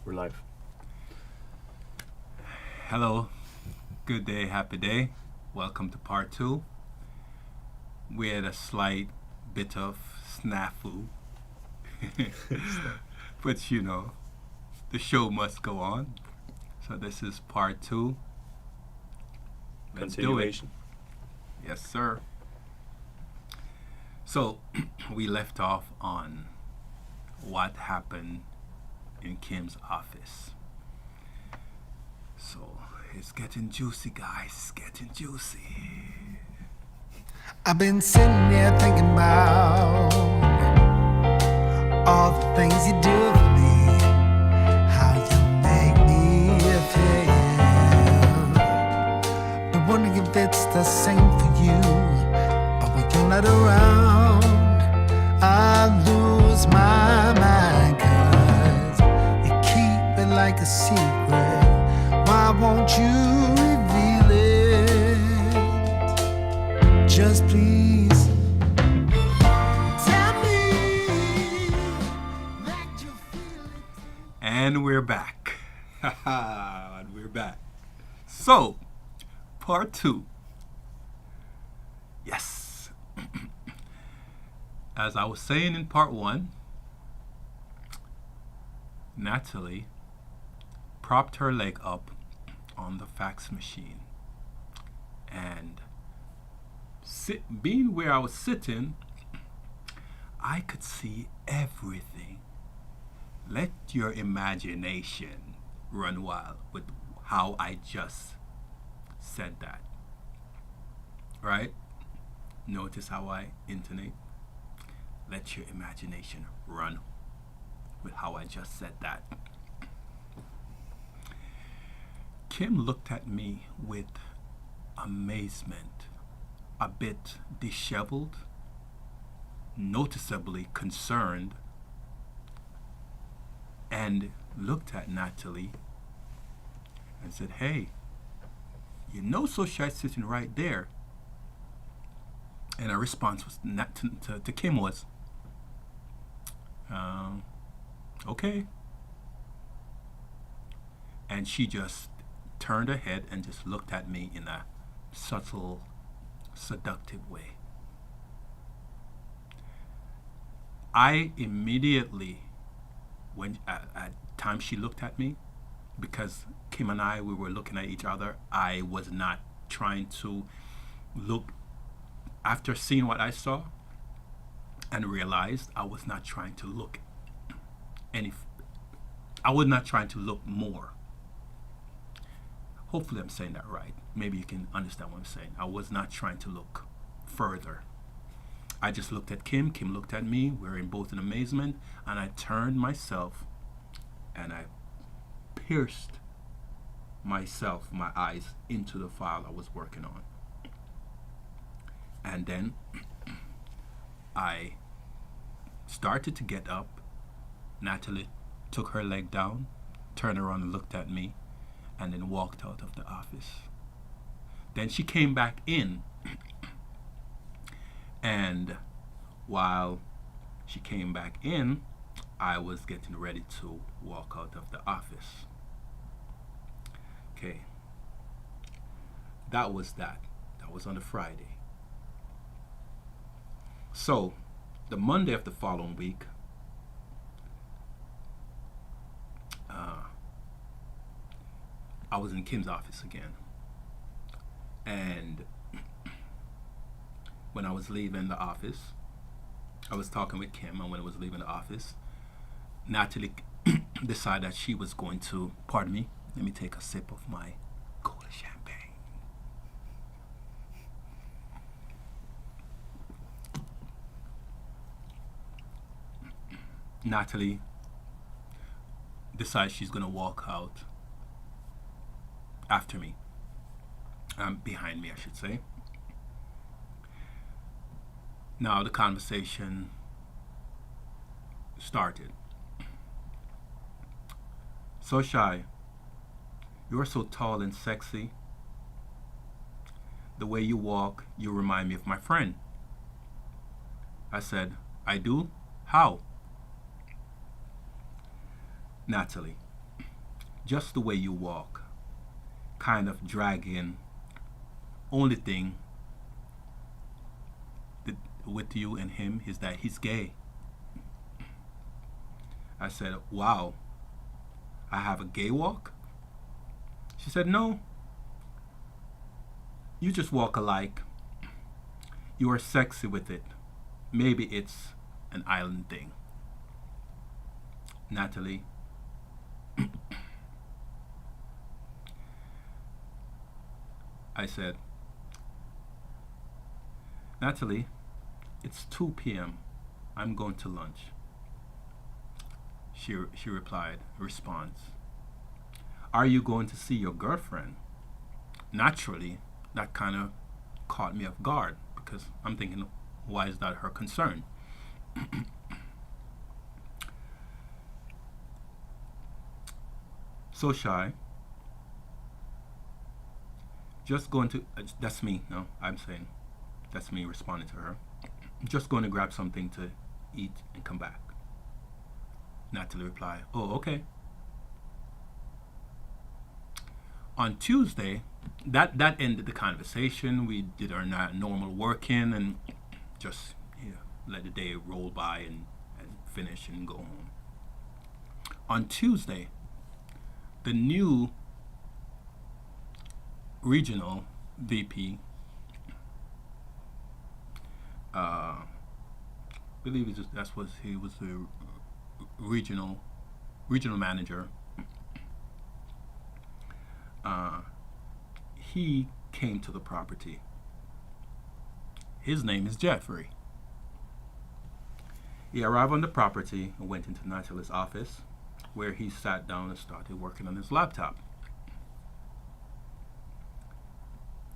We're live. Hello, good day, happy day. Welcome to part two. We had a slight bit of snafu, but you know, the show must go on. So this is part two. Let's do it. Continuation. Yes, sir. So we left off on what happened in Kim's office. So it's getting juicy, guys. It's getting juicy. I've been sitting here thinking about all the things you do for me, how you make me feel. But wondering if it's the same for you. But when you're not around, I lose my mind, 'cause you keep it like a secret. Why won't you reveal it? Just please tell me that you feel it. And we're back. And we're back. So, part two. Yes. As I was saying in part one, Natalie propped her leg up on the fax machine, and being where I was sitting, I could see everything. Let your imagination run wild with how I just said that. Right? Notice how I intonate. Let your imagination run with how I just said that. Kim looked at me with amazement, a bit disheveled, noticeably concerned, and looked at Natalie and said, "Hey, you know Soshahi's sitting right there." And her response was to Kim was, "Okay." And she just turned her head and just looked at me in a subtle, seductive way. I immediately, when at times she looked at me, because Kim and I, we were looking at each other, I was not trying to look. After seeing what I saw and realized, I was not trying to look I was not trying to look more. Hopefully I'm saying that right. Maybe you can understand what I'm saying. I was not trying to look further. I just looked at Kim. Kim looked at me. We were in both in amazement. And I turned myself and I pierced myself, my eyes, into the file I was working on. And then I started to get up. Natalie took her leg down, turned around and looked at me, and then walked out of the office. Then she came back in, and while she came back in, I was getting ready to walk out of the office. Okay. That was that. That was on a Friday. So, the Monday of the following week, I was in Kim's office again. And when I was leaving the office, I was talking with Kim, and when I was leaving the office, Natalie decided that she was going to, pardon me, let me take a sip of my cola champagne. Natalie decides she's going to walk out after me. Behind me, I should say. Now the conversation started. Soshahi, you're so tall and sexy. The way you walk, you remind me of my friend. I said, I do? How? Natalie, just the way you walk, kind of dragging. Only thing that with you and him is that he's gay. I said, wow, I have a gay walk? She said, no, you just walk alike. You are sexy with it. Maybe it's an island thing. Natalie, I said, Natalie, it's 2 p.m. I'm going to lunch. She replied, response, are you going to see your girlfriend? Naturally, that kind of caught me off guard because I'm thinking, why is that her concern? Soshahi, just going to, that's me, no, I'm saying, that's me responding to her. Just going to grab something to eat and come back. Natalie replied, oh, okay. On Tuesday, that ended the conversation. We did our normal working and just let the day roll by and finish and go home. On Tuesday, the new regional VP, I believe he was the regional manager. He came to the property. His name is Jeffrey. He arrived on the property and went into Natalie's office, where he sat down and started working on his laptop.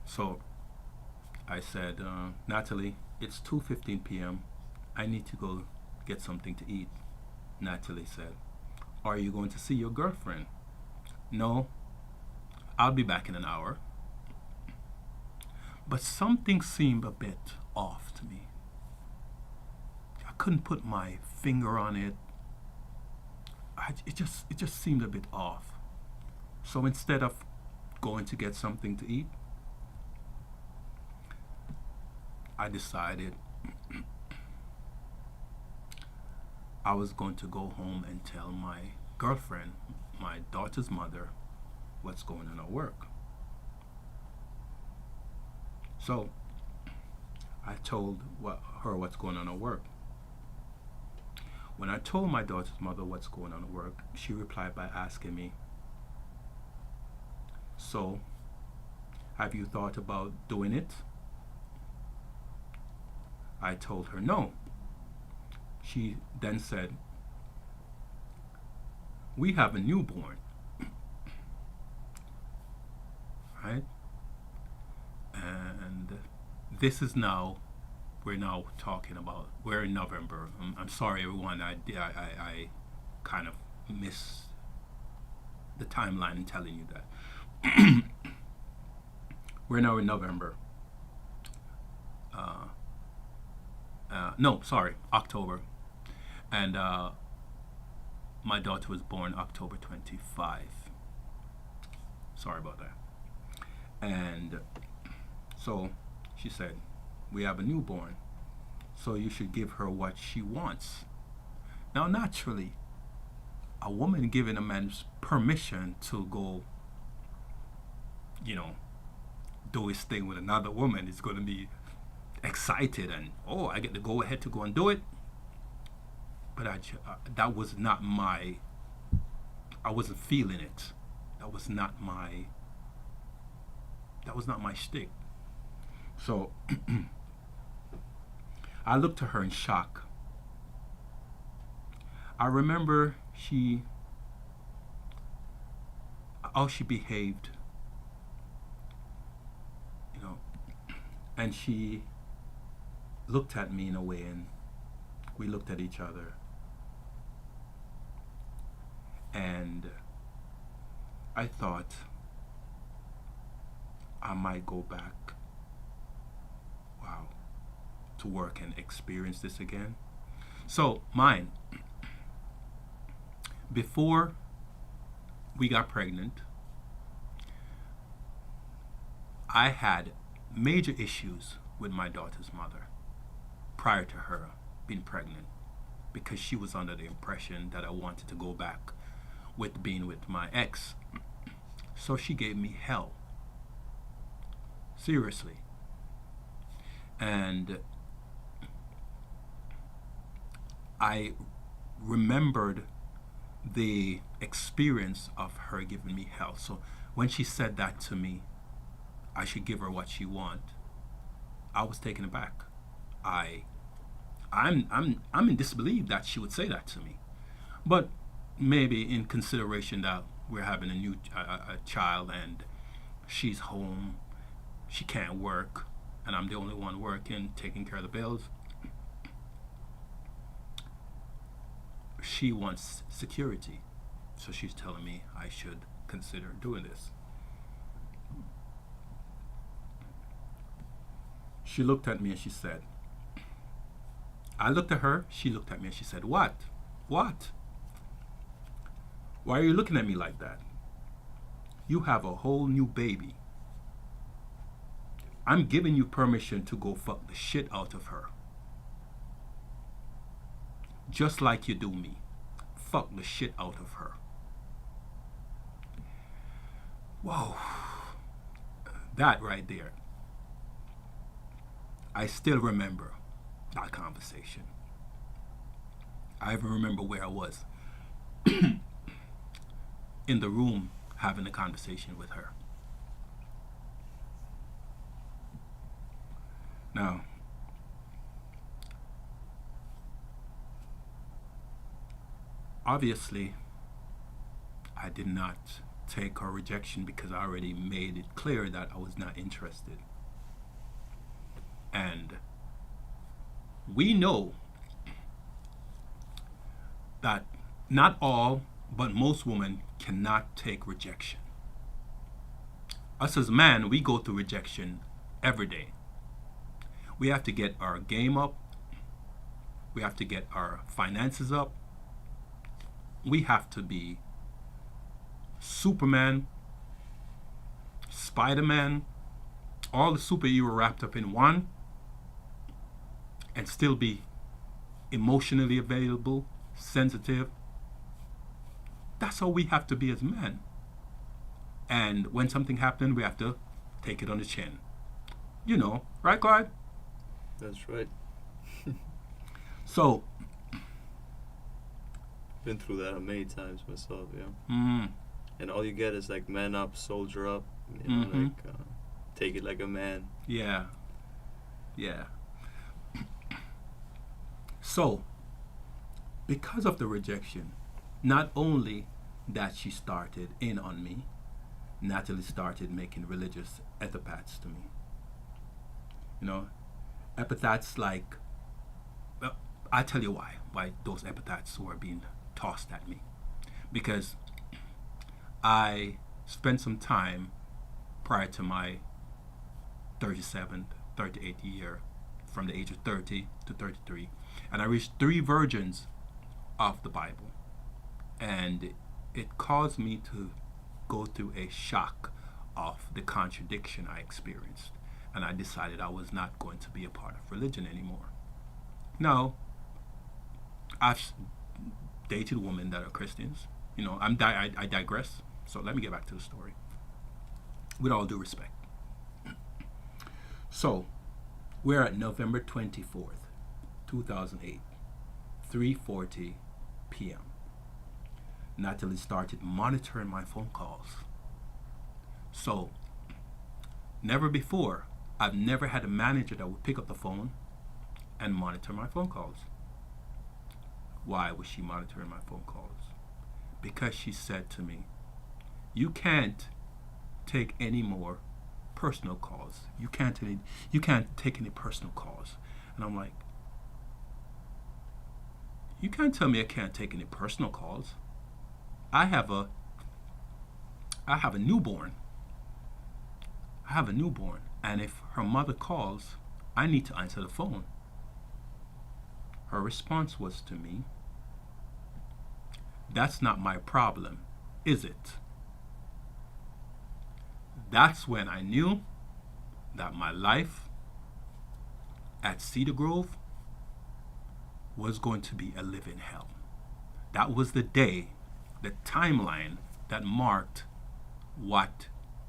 So I said, Natalie, it's 2:15 p.m. I need to go get something to eat. Natalie said, are you going to see your girlfriend? No, I'll be back in an hour. But something seemed a bit off to me. I couldn't put my finger on it. It just seemed a bit off. So instead of going to get something to eat, I decided I was going to go home and tell my girlfriend, my daughter's mother, what's going on at work. So I told her what's going on at work. When I told my daughter's mother what's going on at work, she replied by asking me, so, have you thought about doing it? I told her no. She then said, we have a newborn. Right? And this is now, we're now talking about, we're in November. I'm sorry everyone, I kind of missed the timeline in telling you that. We're now in November. October. And my daughter was born October 25. Sorry about that. And so she said, we have a newborn, so you should give her what she wants. Now, naturally, a woman giving a man permission to go, do his thing with another woman is going to be excited and, oh, I get to go ahead to go and do it. But that was not I wasn't feeling it. That was not my shtick. So I looked to her in shock. I remember how she behaved, and she looked at me in a way, and we looked at each other, and I thought I might go back, to work and experience this again. So before we got pregnant. I had major issues with my daughter's mother prior to her being pregnant because she was under the impression that I wanted to go back with being with my ex. So she gave me hell. Seriously. And I remembered the experience of her giving me hell. So when she said that to me, I should give her what she want, I was taken aback. I'm in disbelief that she would say that to me. But maybe in consideration that we're having a child and she's home, she can't work, and I'm the only one working, taking care of the bills. She wants security, so she's telling me I should consider doing this. She looked at me and she said, I looked at her, she looked at me and she said, What? What? Why are you looking at me like that? You have a whole new baby. I'm giving you permission to go fuck the shit out of her. Just like you do me. Fuck the shit out of her. Whoa. That right there. I still remember that conversation. I even remember where I was in the room having a conversation with her. Now, obviously, I did not take her rejection because I already made it clear that I was not interested. And we know that not all, but most women cannot take rejection. Us as men, we go through rejection every day. We have to get our game up. We have to get our finances up. We have to be Superman, Spider-Man, all the superhero wrapped up in one, and still be emotionally available, sensitive. That's how we have to be as men. And when something happens, we have to take it on the chin. You know, right, Clyde? That's right. So, been through that many times myself, and all you get is like man up, soldier up, you know, like take it like a man. Yeah. So, because of the rejection, not only that she started in on me, Natalie started making religious epithets to me. You know, epithets like, well, I tell you why those epithets were being tossed at me. Because I spent some time prior to my 37th, 38th year, from the age of 30 to 33, and I reached 3 versions of the Bible. And it caused me to go through a shock of the contradiction I experienced. And I decided I was not going to be a part of religion anymore. Now, I've dated women that are Christians. You know, I digress. So let me get back to the story. With all due respect. So, we're at November 24th, 2008, 3:40 p.m. Natalie started monitoring my phone calls. So, never before, I've never had a manager that would pick up the phone and monitor my phone calls. Why was she monitoring my phone calls? Because she said to me, you can't take any more personal calls. You can't take any personal calls. And I'm like, you can't tell me I can't take any personal calls. I have a newborn. And if her mother calls, I need to answer the phone. Her response was to me, that's not my problem, is it? That's when I knew that my life at Cedar Grove was going to be a living hell. That was the day, the timeline that marked what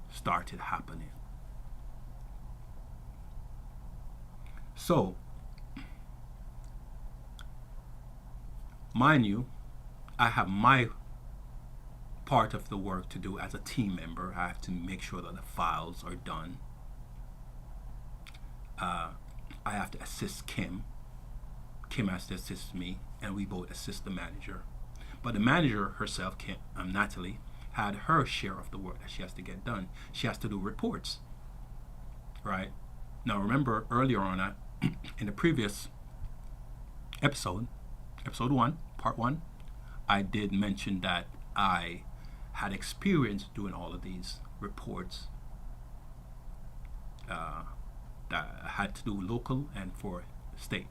started happening. So, mind you, I have my part of the work to do as a team member. I have to make sure that the files are done. I have to assist Kim. Kim has to assist me, and we both assist the manager. But the manager herself, Kim, Natalie, had her share of the work that she has to get done. She has to do reports, right? Now, remember earlier on, in the previous episode 1, part 1, I did mention that I had experience doing all of these reports that I had to do local and for state.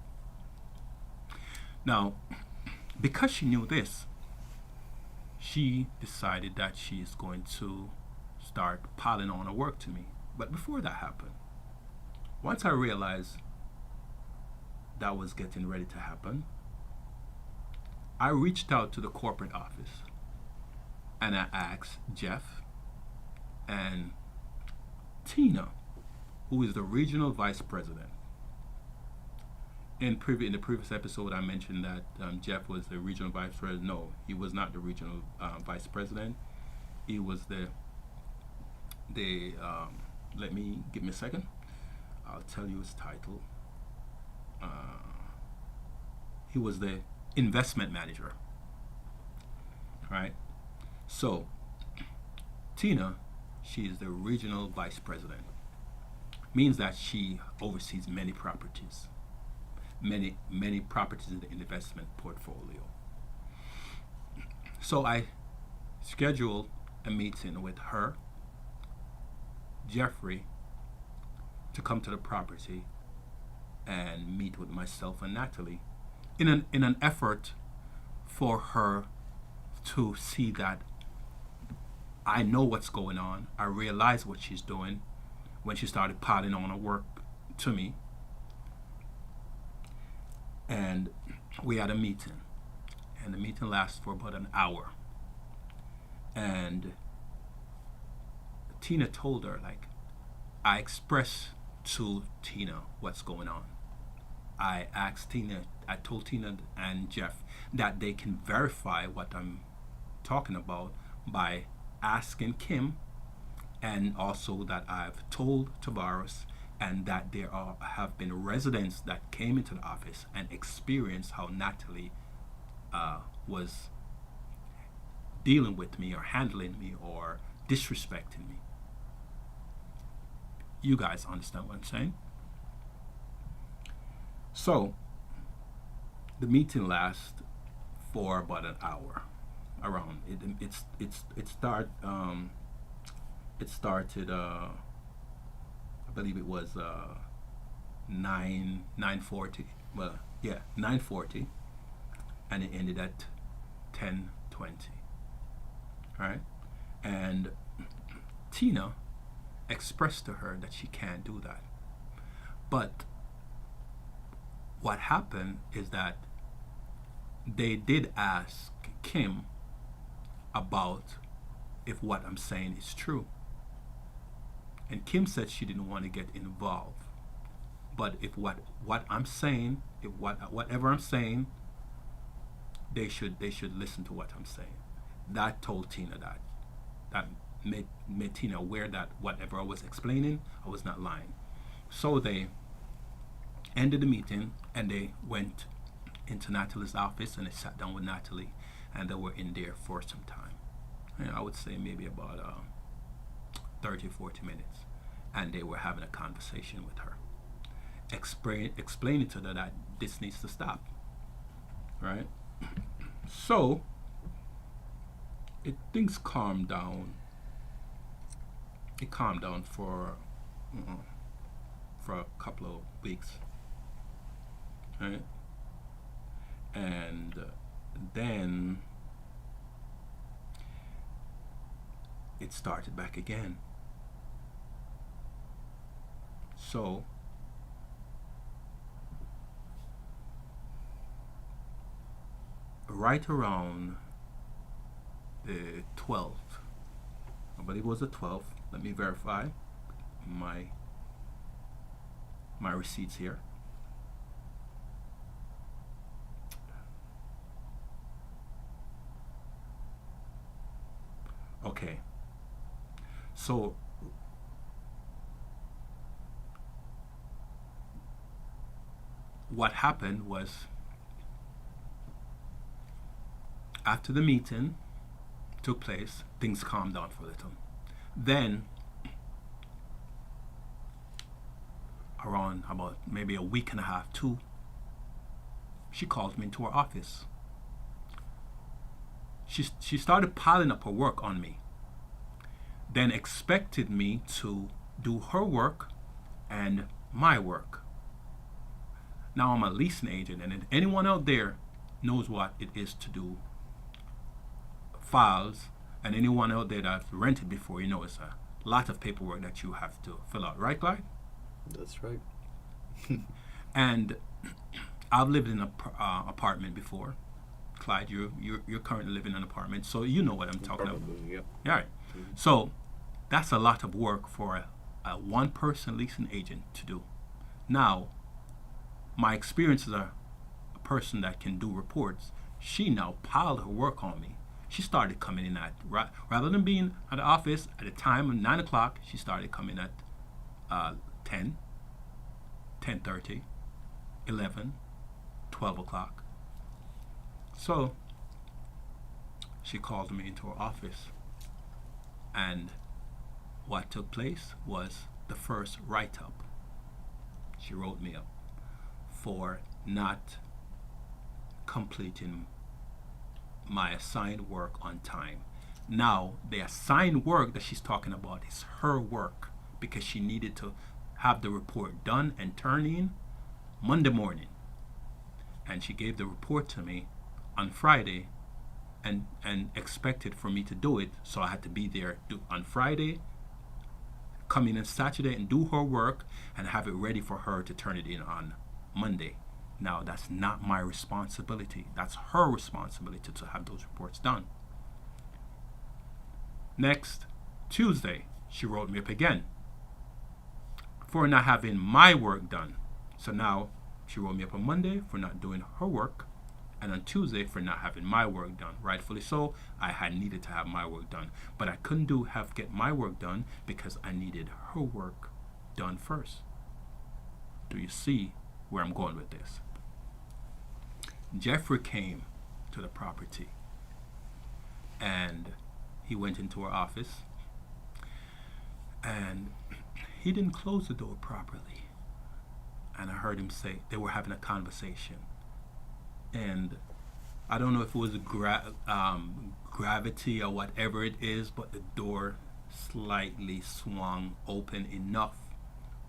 Now, because she knew this, she decided that she is going to start piling on her work to me. But before that happened, once I realized that was getting ready to happen, I reached out to the corporate office and I asked Jeff and Tina, who is the regional vice president. In the previous episode, I mentioned that Jeff was the regional vice president. No, he was not the regional vice president. He was let me give me a second. I'll tell you his title. He was the investment manager. Right? So, Tina, she is the regional vice president. Means that she oversees many properties. Many properties in the investment portfolio. So I scheduled a meeting with her, Jeffrey, to come to the property and meet with myself and Natalie in an effort for her to see that I know what's going on. I realize what she's doing when she started piling on her work to me. And we had a meeting, and the meeting lasted for about an hour. And Tina told her, like, I expressed to Tina what's going on. I told Tina and Jeff that they can verify what I'm talking about by asking Kim, and also that I've told Tavares, and that there have been residents that came into the office and experienced how Natalie was dealing with me or handling me or disrespecting me. You guys understand what I'm saying? So, the meeting lasts for about an hour. Around it started. I believe it was 9:40. Well, yeah, 9:40, and it ended at 10:20. Right, and Tina expressed to her that she can't do that. But what happened is that they did ask Kim about if what I'm saying is true. And Kim said she didn't want to get involved. But if what I'm saying, whatever I'm saying, they should listen to what I'm saying. That told Tina that made Tina aware that whatever I was explaining, I was not lying. So they ended the meeting and they went into Natalie's office and they sat down with Natalie, and they were in there for some time. And I would say maybe about 30-40 minutes, and they were having a conversation with her, explaining to her that this needs to stop, right? So things calmed down. It calmed down for a couple of weeks, right? And then it started back again. So right around the 12th, I believe it was the 12th. Let me verify my receipts here. Okay. So what happened was, after the meeting took place, things calmed down for a little. Then, around about maybe a week and a half, 2, she called me into her office. She started piling up her work on me, then expected me to do her work and my work. Now I'm a leasing agent, and if anyone out there knows what it is to do files, and anyone out there that's rented before, you know it's a lot of paperwork that you have to fill out, right, Clyde? That's right. And I've lived in an apartment before. Clyde, you're currently living in an apartment, so you know what I'm talking about. Yep. All right. So that's a lot of work for a one-person leasing agent to do. Now, my experience as a person that can do reports, she now piled her work on me. She started coming in at, rather than being at the office at the time of 9 o'clock, she started coming at 10, 10:30, 11, 12 o'clock. So she called me into her office, and what took place was the first write-up. She wrote me up for not completing my assigned work on time. Now, the assigned work that she's talking about is her work, because she needed to have the report done and turned in Monday morning. And she gave the report to me on Friday and expected for me to do it, so I had to be there on Friday, come in on Saturday and do her work and have it ready for her to turn it in on Monday. Now, that's not my responsibility. That's her responsibility to have those reports done. Next Tuesday, she wrote me up again for not having my work done. So now she wrote me up on Monday for not doing her work, and on Tuesday for not having my work done. Rightfully so, I had needed to have my work done, but I couldn't get my work done because I needed her work done first. Do you see where I'm going with this? Jeffrey came to the property, and he went into our office, and he didn't close the door properly. And I heard him say they were having a conversation, and I don't know if it was gravity or whatever it is, but the door slightly swung open enough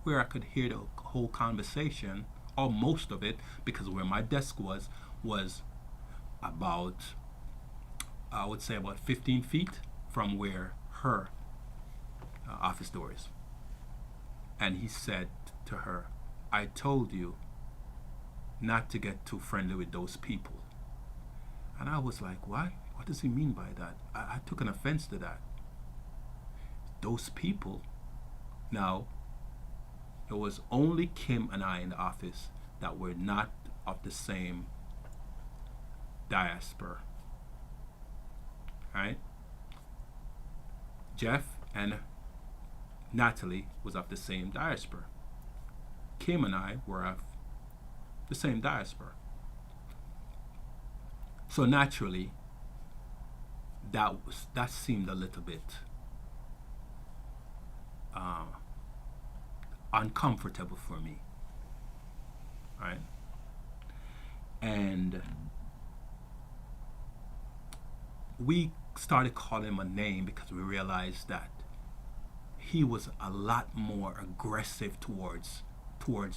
where I could hear the whole conversation, or most of it, because where my desk was about, I would say about 15 feet from where her office door is. And he said to her, "I told you not to get too friendly with those people." And I was like, what? What does he mean by that? I took an offense to that. Those people. Now, it was only Kim and I in the office that were not of the same diaspora. Right? Jeff and Natalie was of the same diaspora. Kim and I were of the same diaspora. So naturally, that seemed a little bit uncomfortable for me, right? And we started calling him a name because we realized that he was a lot more aggressive towards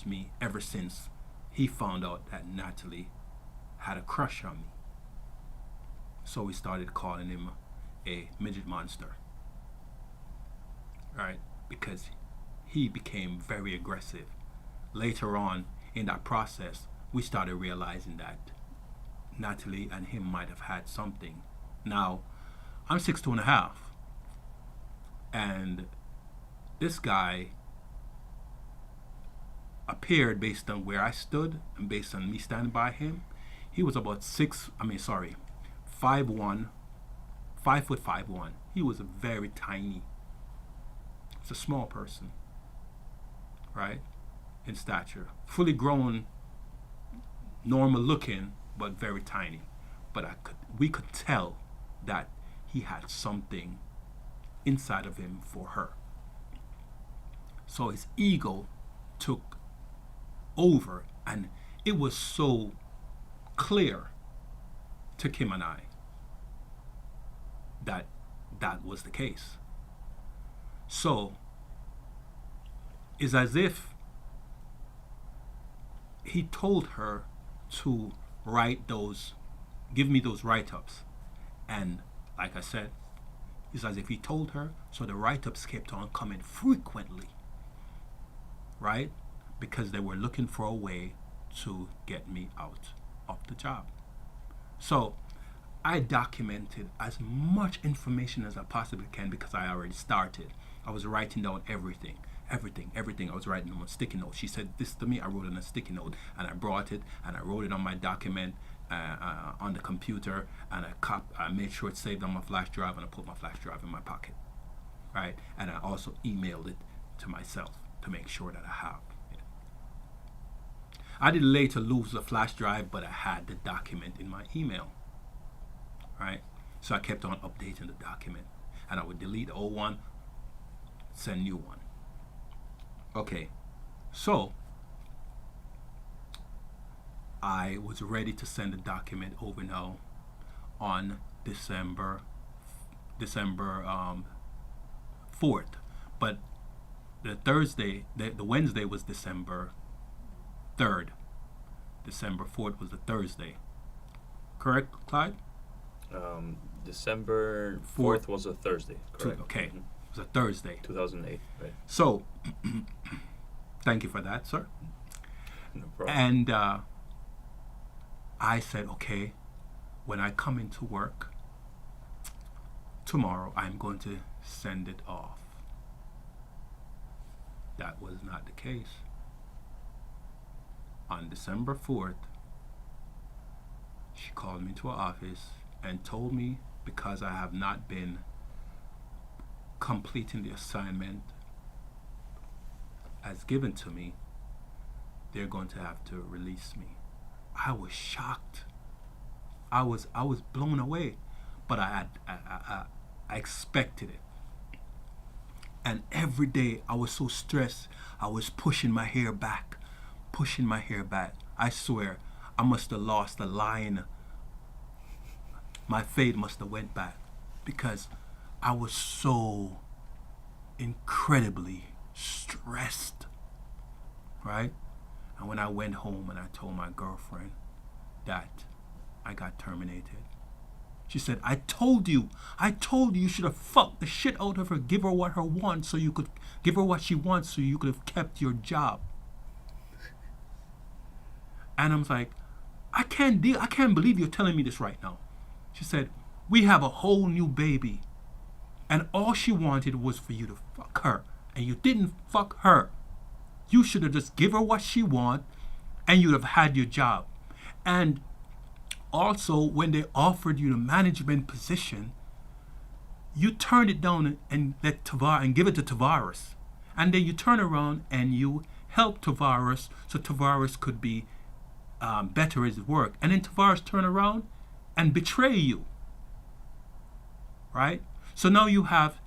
me ever since he found out that Natalie had a crush on me. So we started calling him a midget monster, right? Because he became very aggressive. Later on in that process, we started realizing that Natalie and him might have had something. Now, I'm 6'2.5", and this guy appeared, based on where I stood and based on me standing by him, he was about 5'1", 5'1". He was a very tiny. It's a small person, right, in stature, fully grown, normal looking, but very tiny. But we could tell that he had something inside of him for her. So his ego took over, and it was so clear to Kim and I that that was the case. So it's as if he told her to give me those write-ups. And like I said, it's as if he told her, so the write-ups kept on coming frequently, right? Because they were looking for a way to get me out of the job. So I documented as much information as I possibly can because I already started. I was writing down everything. I was writing on a sticky note. She said this to me, I wrote it on a sticky note, and I brought it and I wrote it on my document on the computer, and I made sure it's saved on my flash drive, and I put my flash drive in my pocket, right? And I also emailed it to myself to make sure that I have it. I did later lose the flash drive, but I had the document in my email, right? So I kept on updating the document, and I would delete the old one, send new one. Okay, so I was ready to send the document over now on December 4th, but the Wednesday was December 3rd. December 4th was the Thursday. Correct, Clyde? December 4th was a Thursday. Correct. Okay, it was a Thursday. 2008, right. So, thank you for that, sir. No problem. And I said, okay, when I come into work tomorrow, I'm going to send it off. That was not the case. On December 4th, she called me to her office and told me because I have not been completing the assignment as given to me, they're going to have to release me. I was shocked. I was blown away, but I expected it. And every day I was so stressed. I was pushing my hair back. I swear, I must have lost a line. My fade must have went back because I was so incredibly stressed, right? And when I went home and I told my girlfriend that I got terminated, she said, I told you you should have fucked the shit out of her, give her what she wants so you could have kept your job. And I'm like, I can't believe you're telling me this right now. She said, we have a whole new baby, and all she wanted was for you to fuck her, and you didn't fuck her. You should have just give her what she want, and you'd have had your job. And also, when they offered you the management position, you turned it down and give it to Tavares, and then you turn around and you help Tavares so Tavares could be better at his work, and then Tavares turn around and betray you, right? So now you have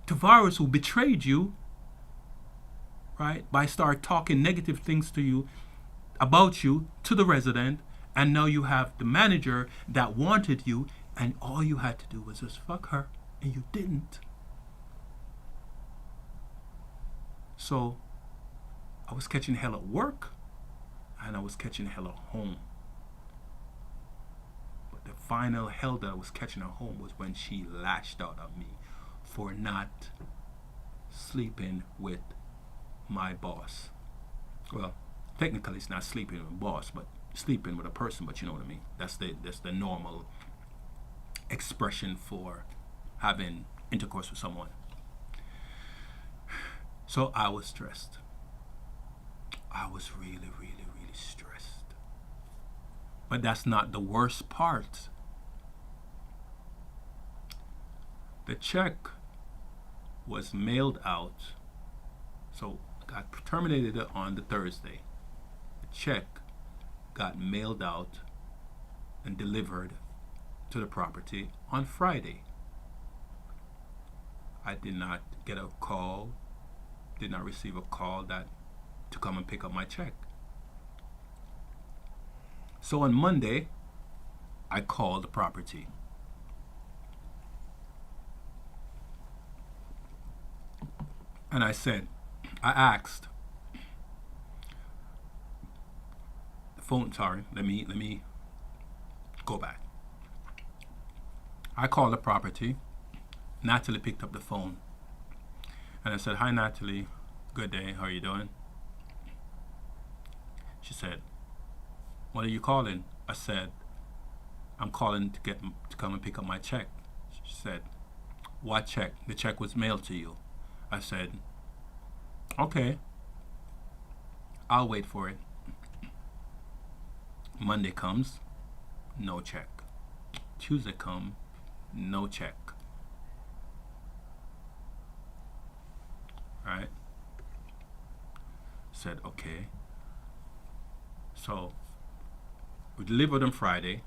Tavares who betrayed you, right, by start talking negative things to you, about you, to the resident, and now you have the manager that wanted you, and all you had to do was just fuck her, and you didn't. So I was catching hell at work, and I was catching hell at home. But the final hell that I was catching at home was when she lashed out at me for not sleeping with my boss. Well, technically it's not sleeping with a boss, but sleeping with a person, but you know what I mean. That's the normal expression for having intercourse with someone. So I was stressed. I was really, really, really stressed. But that's not the worst part. The check was mailed out. So I terminated it on the Thursday. The check got mailed out and delivered to the property on Friday. I did not get a call, did not receive a call to come and pick up my check. So on Monday, I called the property. And I asked, let me go back. I called the property. Natalie picked up the phone. And I said, "Hi Natalie, good day, how are you doing?" She said, "What are you calling?" I said, "I'm calling to come and pick up my check." She said, "What check?" "The check was mailed to you." I said, "Okay, I'll wait for it." Monday comes, no check. Tuesday comes, no check. Right? Said, okay. So we delivered on Friday.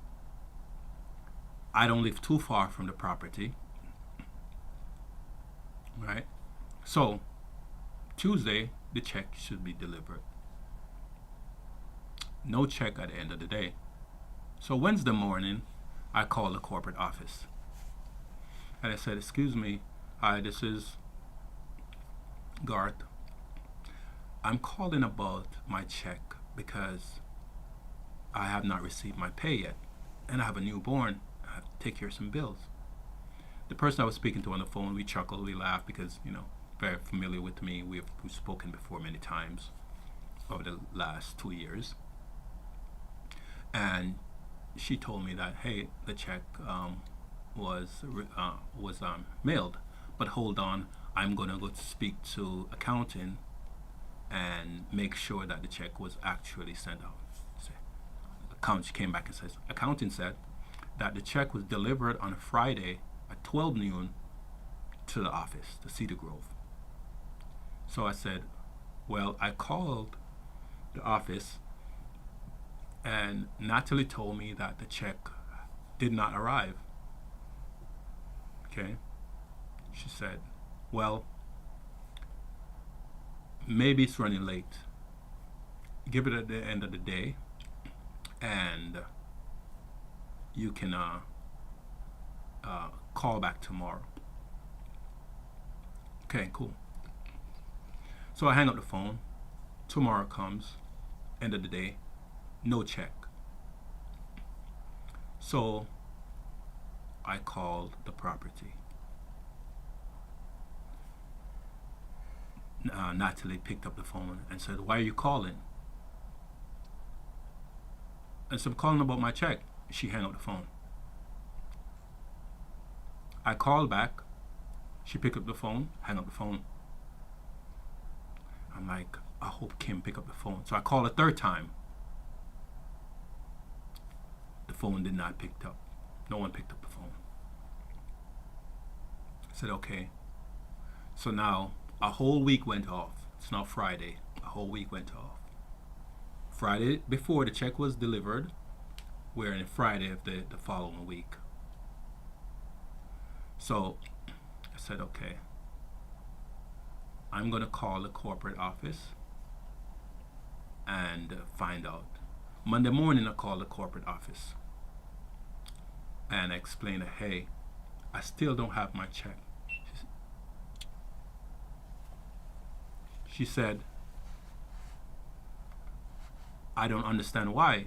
I don't live too far from the property. Right? So Tuesday, the check should be delivered. No check at the end of the day. So Wednesday morning, I called the corporate office. And I said, "Excuse me, hi, this is Garth. I'm calling about my check because I have not received my pay yet. And I have a newborn. I have to take care of some bills." The person I was speaking to on the phone, we chuckled, we laughed because, very familiar with me. We've spoken before many times over the last 2 years. And she told me that, hey, the check was mailed, but hold on, I'm gonna go to speak to accounting and make sure that the check was actually sent out. So, accountant came back and says, accounting said that the check was delivered on Friday at 12 noon to the office, to Cedar Grove. So I said, well, I called the office and Natalie told me that the check did not arrive. Okay. She said, well, maybe it's running late. Give it at the end of the day and you can call back tomorrow. Okay, cool. So I hang up the phone. Tomorrow comes, end of the day, no check. So I called the property. Natalie picked up the phone and said, why are you calling? I said, I'm calling about my check. She hung up the phone. I called back. She picked up the phone, hung up the phone. I'm like, I hope Kim pick up the phone. So I called a third time. The phone did not pick up. No one picked up the phone. I said, okay. So now a whole week went off. It's now Friday. A whole week went off. Friday before the check was delivered, we're in Friday of the following week. So I said, okay, I'm going to call the corporate office and find out. Monday morning, I called the corporate office and I explained that, hey, I still don't have my check. She said, I don't understand why.